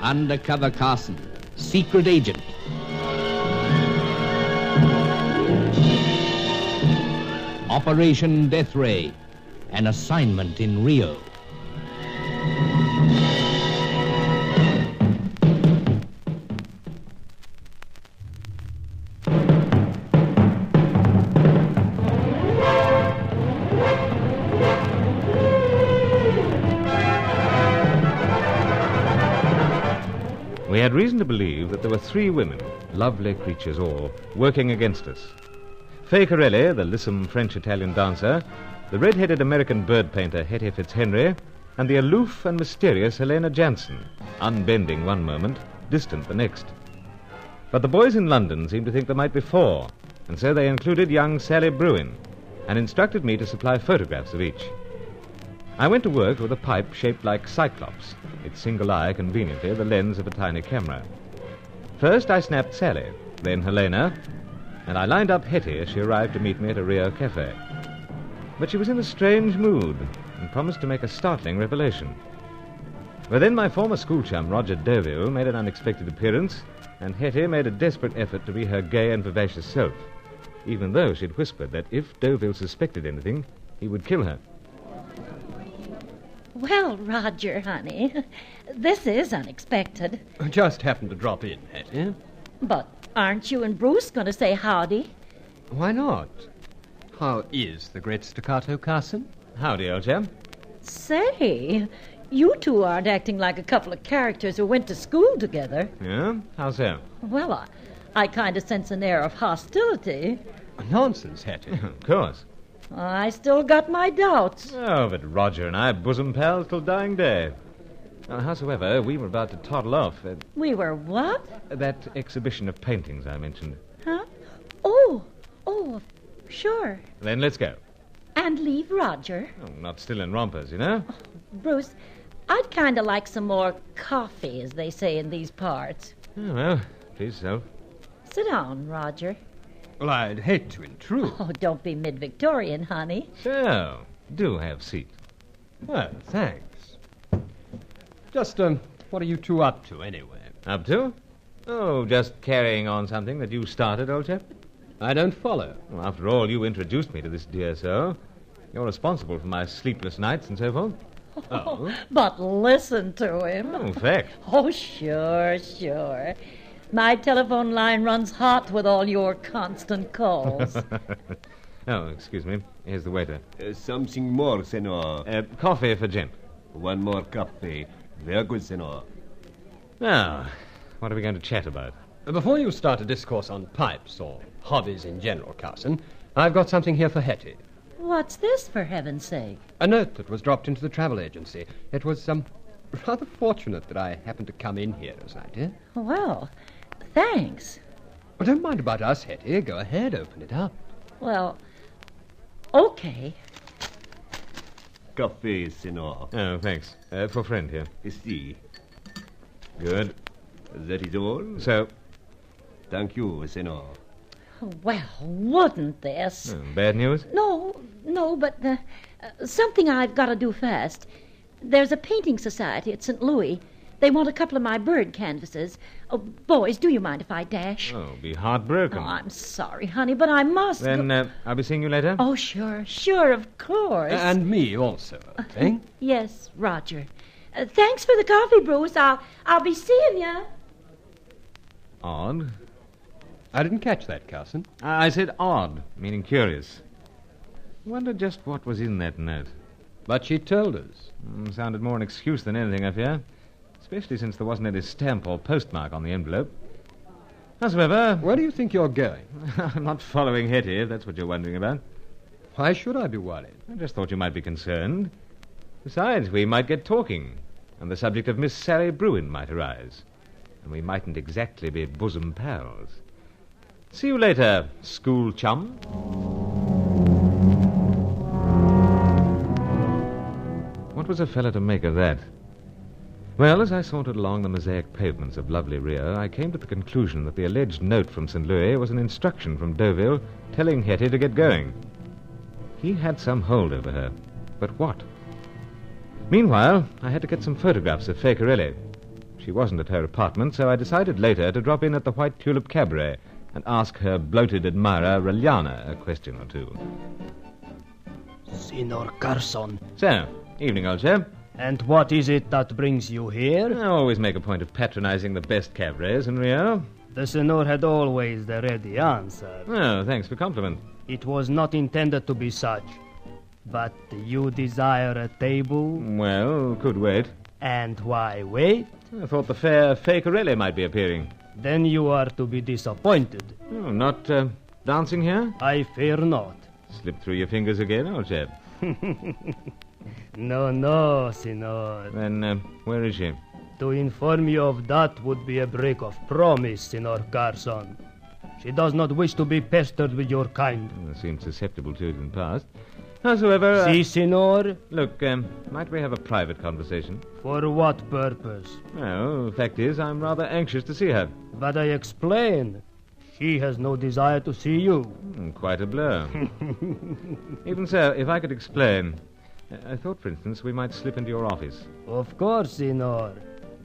Undercover Carson, secret agent. Operation Deathray, an assignment in Rio. We had reason to believe that there were 3 women, lovely creatures all, working against us. Fay Corelli, the lissom French-Italian dancer, the red-headed American bird painter Hetty Fitzhenry, and the aloof and mysterious Helena Jansen, unbending one moment, distant the next. But the boys in London seemed to think there might be 4, and so they included young Sally Bruin, and instructed me to supply photographs of each. I went to work with a pipe shaped like Cyclops, its single eye conveniently the lens of a tiny camera. First I snapped Sally, then Helena, and I lined up Hetty as she arrived to meet me at a Rio cafe. But she was in a strange mood and promised to make a startling revelation. But then my former school chum, Roger Deauville, made an unexpected appearance, and Hetty made a desperate effort to be her gay and vivacious self, even though she'd whispered that if Deauville suspected anything, he would kill her. Well, Roger, honey, this is unexpected. Just happened to drop in, Hetty. But aren't you and Bruce going to say howdy? Why not? How is the great staccato, Carson? Howdy, old chap. Say, you two aren't acting like a couple of characters who went to school together. Yeah? How so? Well, I kind of sense an air of hostility. Nonsense, Hetty. Of course. I still got my doubts. Oh, but Roger and I are bosom pals till dying day. Howsoever, we were about to toddle off. We were what? That exhibition of paintings I mentioned. Huh? Oh, sure. Then let's go. And leave Roger. Oh, not still in rompers, you know? Bruce, I'd kind of like some more coffee, as they say in these parts. Oh, well, please so. Sit down, Roger. Well, I'd hate to intrude. Oh, don't be mid-Victorian, honey. So, do have a seat. Well, thanks. Just, what are you two up to, anyway? Up to? Oh, just carrying on something that you started, old chap. I don't follow. Well, after all, you introduced me to this dear soul. You're responsible for my sleepless nights and so forth. Oh, but listen to him. Oh, in fact. Oh, sure. My telephone line runs hot with all your constant calls. Oh, excuse me. Here's the waiter. Something more, senor. Coffee for gent. One more coffee. Very good, senor. Now, what are we going to chat about? Before you start a discourse on pipes or hobbies in general, Carson, I've got something here for Hetty. What's this, for heaven's sake? A note that was dropped into the travel agency. It was, rather fortunate that I happened to come in here as I did. Well, thanks. Well, don't mind about us, Hetty. Go ahead, open it up. Well, okay. Coffee, senor. Oh, thanks. For friend here. See. Good. That is all? So? Thank you, senor. Well, wouldn't this? Bad news? No, but something I've got to do first. There's a painting society at St. Louis. They want a couple of my bird canvases. Oh, boys, do you mind if I dash? Oh, be heartbroken. Oh, I'm sorry, honey, but I must. Then I'll be seeing you later? Oh, sure, of course. And me also, eh? Yes, Roger. Thanks for the coffee, Bruce. I'll be seeing you. Odd. I didn't catch that, Carson. I said odd, meaning curious. Wonder just what was in that note. But she told us. Sounded more an excuse than anything, I fear. Especially since there wasn't any stamp or postmark on the envelope. Howsoever... Where do you think you're going? I'm not following Hetty, if that's what you're wondering about. Why should I be worried? I just thought you might be concerned. Besides, we might get talking, and the subject of Miss Sally Bruin might arise. And we mightn't exactly be bosom pals. See you later, school chum. What was a fella to make of that? Well, as I sauntered along the mosaic pavements of lovely Rio, I came to the conclusion that the alleged note from St. Louis was an instruction from Deauville telling Hetty to get going. He had some hold over her, but what? Meanwhile, I had to get some photographs of Fay Corelli. She wasn't at her apartment, so I decided later to drop in at the White Tulip Cabaret and ask her bloated admirer, Reliana, a question or two. Signor Carson. So, evening, old chap. And what is it that brings you here? I always make a point of patronizing the best cabarets in Rio. The Senor had always the ready answer. Oh, thanks for compliment. It was not intended to be such. But you desire a table? Well, could wait. And why wait? I thought the fair Fakerelli might be appearing. Then you are to be disappointed. Oh, not dancing here? I fear not. Slipped through your fingers again, old chap. No, Senor. Then, where is she? To inform you of that would be a break of promise, Senor Carson. She does not wish to be pestered with your kind. Seemed susceptible to it in the past. Howsoever... Si, Senor? Look, might we have a private conversation? For what purpose? Well, the fact is, I'm rather anxious to see her. But I explain. She has no desire to see you. Quite a blow. Even so, if I could explain... I thought, for instance, we might slip into your office. Of course, Senor.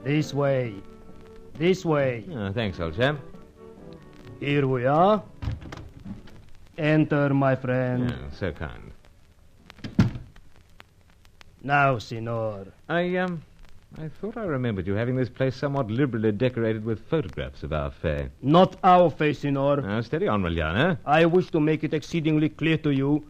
This way. This way. Oh, thanks, old chap. Here we are. Enter, my friend. Oh, so kind. Now, Senor. I thought I remembered you having this place somewhat liberally decorated with photographs of our fair. Not our face, Senor. Now, steady on, Reliana. I wish to make it exceedingly clear to you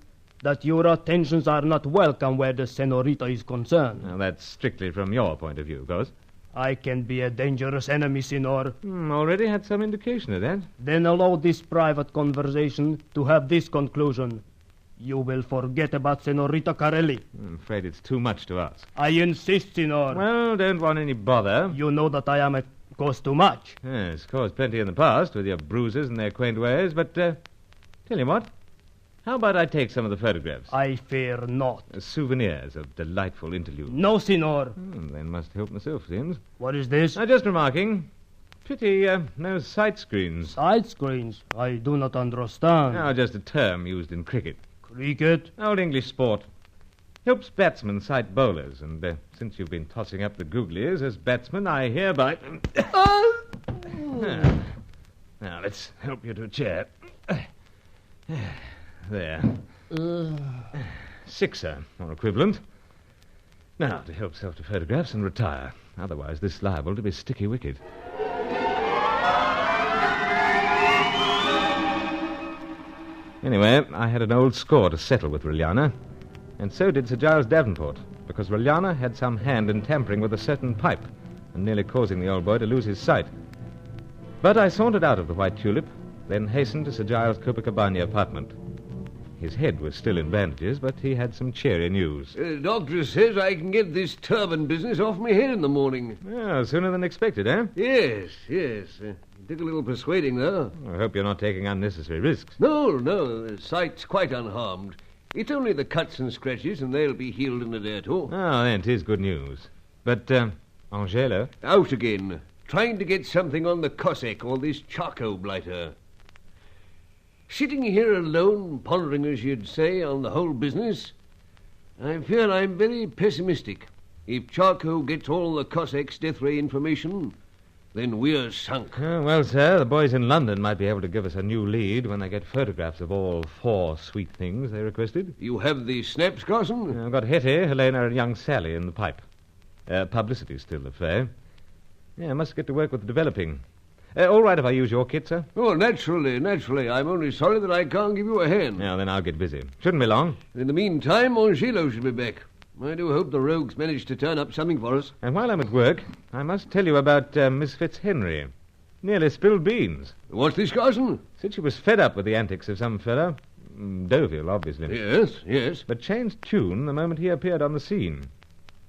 that your attentions are not welcome where the senorita is concerned. Now, that's strictly from your point of view, of course. I can be a dangerous enemy, Senor. Already had some indication of that. Then allow this private conversation to have this conclusion. You will forget about Senorita Carelli. I'm afraid it's too much to ask. I insist, Senor. Well, don't want any bother. You know that I am a cost too much. Yes, caused plenty in the past with your bruises and their quaint ways, but, tell you what, how about I take some of the photographs? I fear not. Souvenirs of delightful interludes. No, Senor. Then must help myself, seems. What is this? Just remarking. Pity, no sight screens. Side screens? I do not understand. Now, just a term used in cricket. Cricket? Old English sport. Helps batsmen sight bowlers, and since you've been tossing up the googlies as batsman, I hereby... Now, let's help you to a chair. There. Sixer, or equivalent. Now, to help self to photographs and retire. Otherwise, this liable to be sticky wicket. Anyway, I had an old score to settle with Reliana, and so did Sir Giles Davenport, because Reliana had some hand in tampering with a certain pipe and nearly causing the old boy to lose his sight. But I sauntered out of the White Tulip, then hastened to Sir Giles' Copacabana apartment. His head was still in bandages, but he had some cheery news. Doctor says I can get this turban business off my head in the morning. Oh, sooner than expected, eh? Yes. Took a little persuading, though. I hope you're not taking unnecessary risks. No, the sight's quite unharmed. It's only the cuts and scratches, and they'll be healed in a day or two. Oh, then 'tis good news. But, Angelo? Out again. Trying to get something on the Cossack or this charcoal blighter. Sitting here alone, pondering, as you'd say, on the whole business, I fear I'm very pessimistic. If Charco gets all the Cossacks' Deathray information, then we're sunk. Well, sir, the boys in London might be able to give us a new lead when they get photographs of all 4 sweet things they requested. You have the snaps, Carson? I've got Hetty, Helena, and young Sally in the pipe. Publicity's still the fay. I must get to work with developing. All right if I use your kit, sir? Oh, naturally. I'm only sorry that I can't give you a hand. Now, then I'll get busy. Shouldn't be long. In the meantime, Angelo should be back. I do hope the rogues managed to turn up something for us. And while I'm at work, I must tell you about Miss Fitzhenry. Nearly spilled beans. What's this, Carson? Said she was fed up with the antics of some fellow. Deauville, obviously. Yes. But changed tune the moment he appeared on the scene.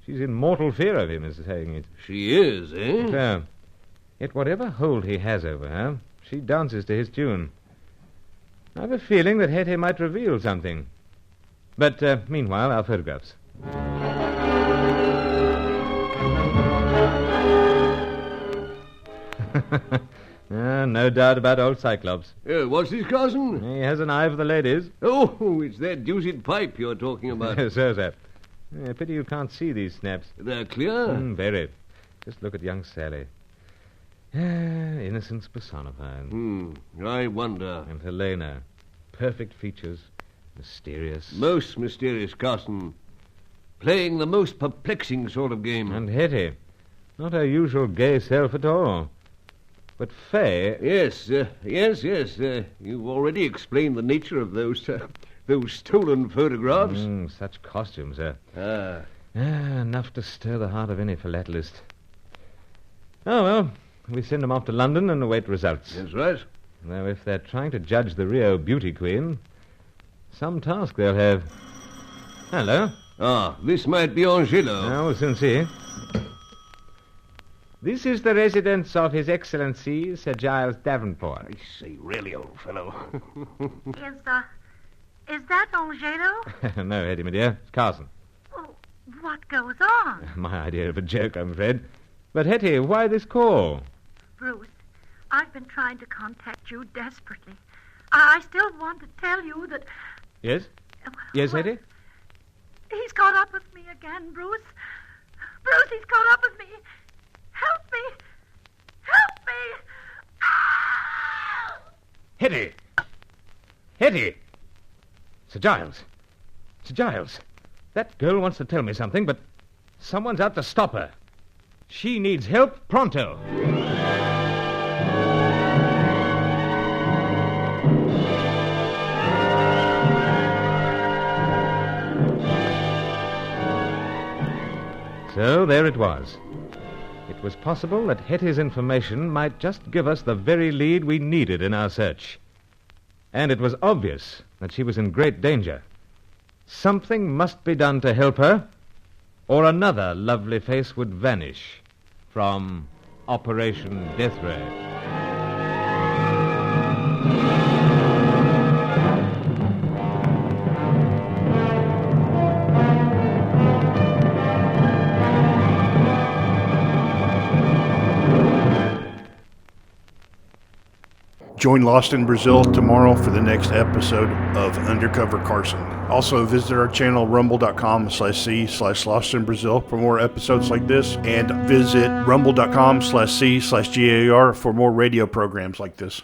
She's in mortal fear of him, is saying it. She is, eh? So, yet whatever hold he has over her, she dances to his tune. I've a feeling that Hetty might reveal something. But, meanwhile, our photographs. No doubt about old Cyclops. What's this, Carson? He has an eye for the ladies. Oh, it's that deuced pipe you're talking about. So, sir. Pity you can't see these snaps. They're clear? Very. Just look at young Sally. Innocence personified. I wonder. And Helena. Perfect features. Mysterious. Most mysterious, Carson. Playing the most perplexing sort of game. And Hetty. Not her usual gay self at all. But Fay... Yes. You've already explained the nature of those stolen photographs. Such costumes, sir. Ah. Enough to stir the heart of any philatelist. Oh, well, we send them off to London and await results. That's right. Now, if they're trying to judge the Rio beauty queen, some task they'll have. Hello. This might be Angelo. Now, we'll soon see. This is the residence of His Excellency, Sir Giles Davenport. I say, really, old fellow. Is that Angelo? No, Hetty, my dear. It's Carson. Oh, what goes on? My idea of a joke, I'm afraid. But, Hetty, why this call? Bruce, I've been trying to contact you desperately. I still want to tell you that... Yes? Yes, well, Hetty? He's caught up with me again, Bruce. Bruce, he's caught up with me. Help me. Help me. Ah! Hetty! Hetty! Sir Giles. Sir Giles. That girl wants to tell me something, but someone's out to stop her. She needs help pronto. So there it was. It was possible that Hetty's information might just give us the very lead we needed in our search. And it was obvious that she was in great danger. Something must be done to help her, or another lovely face would vanish from Operation Deathray. Join Lost in Brazil tomorrow for the next episode of Undercover Carson. Also visit our channel rumble.com/c/Lost in Brazil for more episodes like this, and visit rumble.com/c/GAR for more radio programs like this.